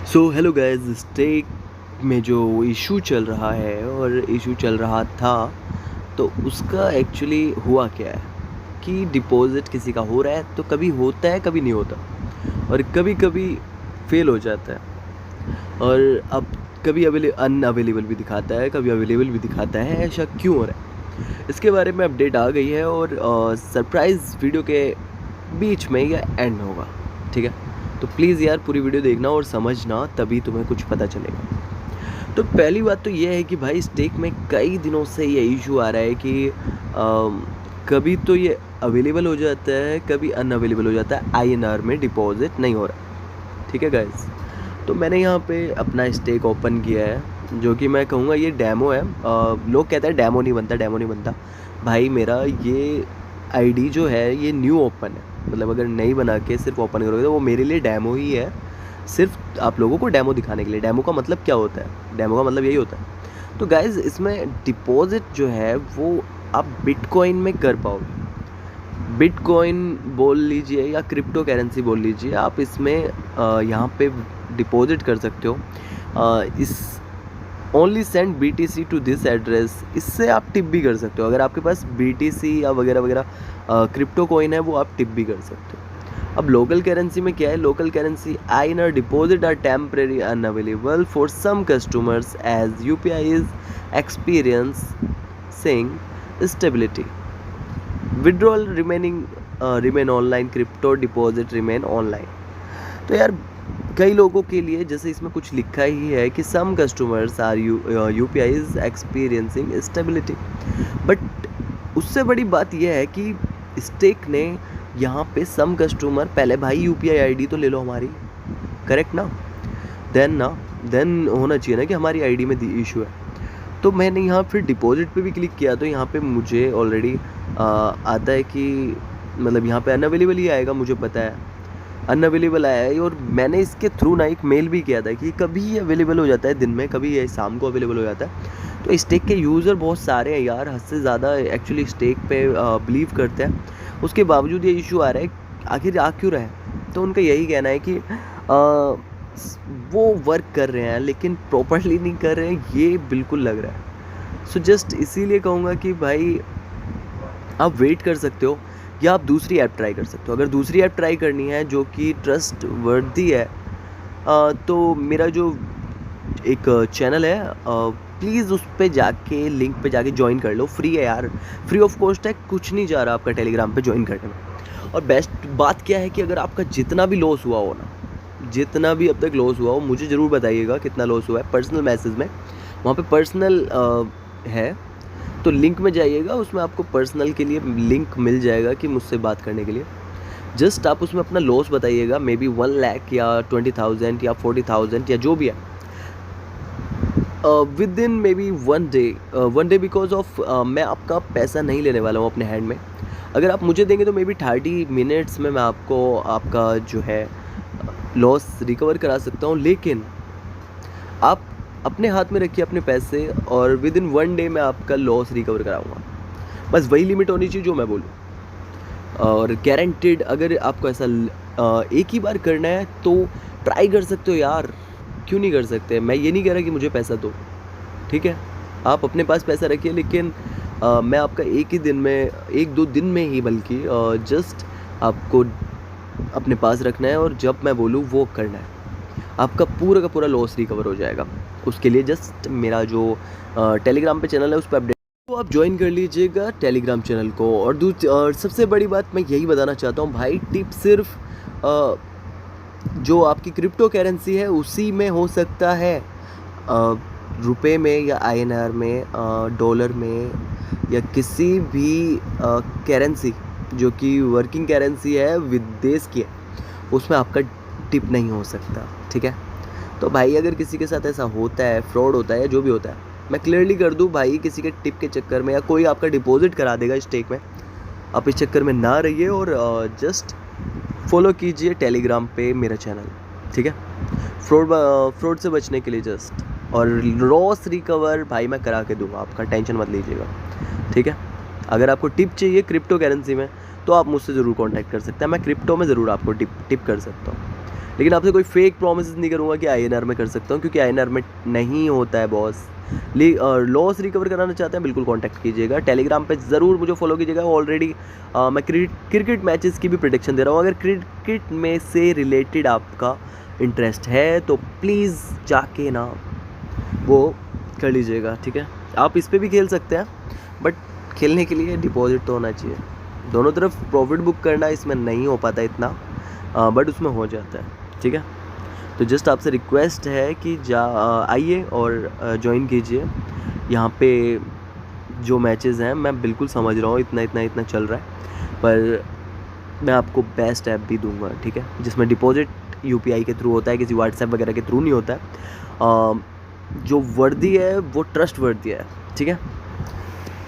So hello guys, stake में जो issue चल रहा है और इशू चल रहा था, तो उसका एक्चुअली हुआ क्या है कि डिपॉज़िट किसी का हो रहा है तो कभी होता है कभी नहीं होता, और कभी कभी फेल हो जाता है। और अब कभी अनअवेलेबल भी दिखाता है, कभी अवेलेबल भी दिखाता है। ऐसा क्यों हो रहा है, इसके बारे में अपडेट आ गई है और सरप्राइज़ वीडियो के बीच में या एंड में होगा, ठीक है। तो प्लीज़ यार पूरी वीडियो देखना और समझना, तभी तुम्हें कुछ पता चलेगा। तो पहली बात तो ये है कि भाई स्टेक में कई दिनों से ये इशू आ रहा है कि कभी तो ये अवेलेबल हो जाता है, कभी अनअवेलेबल हो जाता है, आईएनआर में डिपॉजिट नहीं हो रहा। ठीक है गाइस, तो मैंने यहाँ पे अपना स्टेक ओपन किया है, जो कि मैं कहूँगा ये डेमो है। लोग कहते हैं डेमो नहीं बनता, डेमो नहीं बनता। भाई मेरा ये आईडी जो है ये न्यू ओपन है, मतलब अगर नई बना के सिर्फ ओपन करोगे तो वो मेरे लिए डेमो ही है, सिर्फ आप लोगों को डेमो दिखाने के लिए। डेमो का मतलब क्या होता है? डेमो का मतलब यही होता है। तो गाइज इसमें डिपॉजिट जो है वो आप बिटकॉइन में कर पाओगे। बिटकॉइन बोल लीजिए या क्रिप्टो करेंसी बोल लीजिए, आप इसमें यहाँ पे डिपॉजिट कर सकते हो। इस only send BTC to this address, इससे आप टिप भी कर सकते हो। अगर आपके पास BTC या वगैरह वगैरह क्रिप्टो कॉइन है, वो आप टिप भी कर सकते हो। अब लोकल करेंसी में क्या है? Local currency INR deposit are temporary unavailable for some customers as UPI is experiencing stability, withdrawal remain online, crypto deposit remain online. तो यार कई लोगों के लिए, जैसे इसमें कुछ लिखा ही है कि some customers are UPI is experiencing stability, but उससे बड़ी बात यह है कि स्टेक ने यहाँ पे सम कस्टमर, पहले भाई UPI ID तो ले लो हमारी, करेक्ट ना? देन होना चाहिए ना कि हमारी ID में इशू है। तो मैंने यहाँ फिर डिपॉजिट पे भी क्लिक किया, तो यहाँ पे मुझे ऑलरेडी आता है कि मतलब यहाँ पे अनअवेलेबल ही आएगा, मुझे पता है अनअवेलेबल आया है। और मैंने इसके थ्रू ना एक मेल भी किया था कि कभी ये अवेलेबल हो जाता है दिन में, कभी ये शाम को अवेलेबल हो जाता है। तो स्टेक के यूज़र बहुत सारे हैं यार, हद से ज़्यादा एक्चुअली स्टेक पे बिलीव करते हैं, उसके बावजूद ये इशू आ रहा है। आखिर आ क्यों रहा है? तो उनका यही कहना है कि वो वर्क कर रहे हैं लेकिन प्रॉपरली नहीं कर रहे हैं, ये बिल्कुल लग रहा है। सो जस्ट इसीलिए कहूँगा कि भाई आप वेट कर सकते हो, या आप दूसरी ऐप ट्राई कर सकते हो। अगर दूसरी ऐप ट्राई करनी है जो कि ट्रस्ट वर्दी है, तो मेरा जो एक चैनल है, प्लीज़ उस पे जाके, लिंक पे जाके ज्वाइन कर लो। फ्री है यार, फ्री ऑफ कॉस्ट है, कुछ नहीं जा रहा आपका टेलीग्राम पे ज्वाइन करने में। और बेस्ट बात क्या है कि अगर आपका जितना भी लॉस हुआ हो ना, जितना भी अब तक लॉस हुआ हो, मुझे ज़रूर बताइएगा कितना लॉस हुआ है, पर्सनल मैसेज में, वहाँ पे पर्सनल है, तो लिंक में जाइएगा, उसमें आपको पर्सनल के लिए लिंक मिल जाएगा कि मुझसे बात करने के लिए। जस्ट आप उसमें अपना लॉस बताइएगा, मे बी 1 लाख या 20,000 या 40,000 या जो भी है, with in may be 1 day because of मैं आपका पैसा नहीं लेने वाला हूँ अपने हैंड में। अगर आप मुझे देंगे तो मे बी 30 मिनट्स में मैं आपको आपका जो है लॉस रिकवर करा सकता हूँ, लेकिन आप अपने हाथ में रखिए अपने पैसे, और विद इन 1 डे मैं आपका लॉस रिकवर कराऊंगा। बस वही लिमिट होनी चाहिए जो मैं बोलूँ, और गारंटेड। अगर आपको ऐसा एक ही बार करना है तो ट्राई कर सकते हो यार, क्यों नहीं कर सकते? मैं ये नहीं कह रहा कि मुझे पैसा दो, ठीक है, आप अपने पास पैसा रखिए, लेकिन मैं आपका एक ही दिन में, 1-2 दिन में ही बल्कि जस्ट आपको अपने पास रखना है, और जब मैं बोलूँ वो करना है, आपका पूरा का पूरा लॉस रिकवर हो जाएगा। उसके लिए जस्ट मेरा जो टेलीग्राम पे चैनल है उस पर अपडेट, तो आप ज्वाइन कर लीजिएगा टेलीग्राम चैनल को। और सबसे बड़ी बात मैं यही बताना चाहता हूँ भाई, टिप सिर्फ जो आपकी क्रिप्टो करेंसी है उसी में हो सकता है, रुपए में या INR में, डॉलर में, या किसी भी करेंसी जो कि वर्किंग करेंसी है, विदेश की है, उसमें आपका टिप नहीं हो सकता, ठीक है। तो भाई अगर किसी के साथ ऐसा होता है, फ्रॉड होता है, जो भी होता है, मैं क्लियरली कर दूं भाई, किसी के टिप के चक्कर में या कोई आपका डिपॉजिट करा देगा स्टेक में, आप इस चक्कर में ना रहिए, और जस्ट फॉलो कीजिए टेलीग्राम पे मेरा चैनल, ठीक है। फ्रॉड से बचने के लिए जस्ट, और लॉस रिकवर भाई मैं करा के दूंगा आपका, टेंशन मत लीजिएगा, ठीक है। अगर आपको टिप चाहिए क्रिप्टो करेंसी में तो आप मुझसे ज़रूर कांटेक्ट कर सकते हैं, मैं क्रिप्टो में ज़रूर आपको टिप कर सकता हूँ, लेकिन आपसे कोई फेक प्रॉमिस नहीं करूँगा कि INR में कर सकता हूँ, क्योंकि INR में नहीं होता है बॉस। लॉस रिकवर कराना चाहते हैं, बिल्कुल कांटेक्ट कीजिएगा। टेलीग्राम पे ज़रूर मुझे फॉलो कीजिएगा। ऑलरेडी मैं क्रिकेट मैचेस की भी प्रेडिक्शन दे रहा हूँ। अगर क्रिकेट में से रिलेटेड आपका इंटरेस्ट है तो प्लीज़ जाके ना वो कर लीजिएगा, ठीक है। आप इस पे भी खेल सकते हैं, बट खेलने के लिए डिपॉजिट तो होना चाहिए। दोनों तरफ प्रॉफिट बुक करना इसमें नहीं हो पाता इतना, बट उसमें हो जाता है, ठीक है। तो जस्ट आपसे रिक्वेस्ट है कि आइए और ज्वाइन कीजिए। यहाँ पे जो मैचेस हैं मैं बिल्कुल समझ रहा हूँ इतना चल रहा है, पर मैं आपको बेस्ट ऐप भी दूंगा, ठीक है, जिसमें डिपॉजिट UPI के थ्रू होता है, किसी व्हाट्सएप वगैरह के थ्रू नहीं होता है। जो वर्दी है वो ट्रस्ट वर्दी है, ठीक है।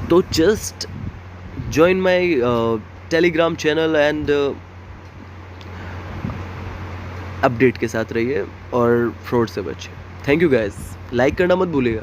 तो just join my Telegram channel and update के साथ रहिए और फ्रॉड से बचिए। थैंक यू गाइस, लाइक करना मत भूलिएगा।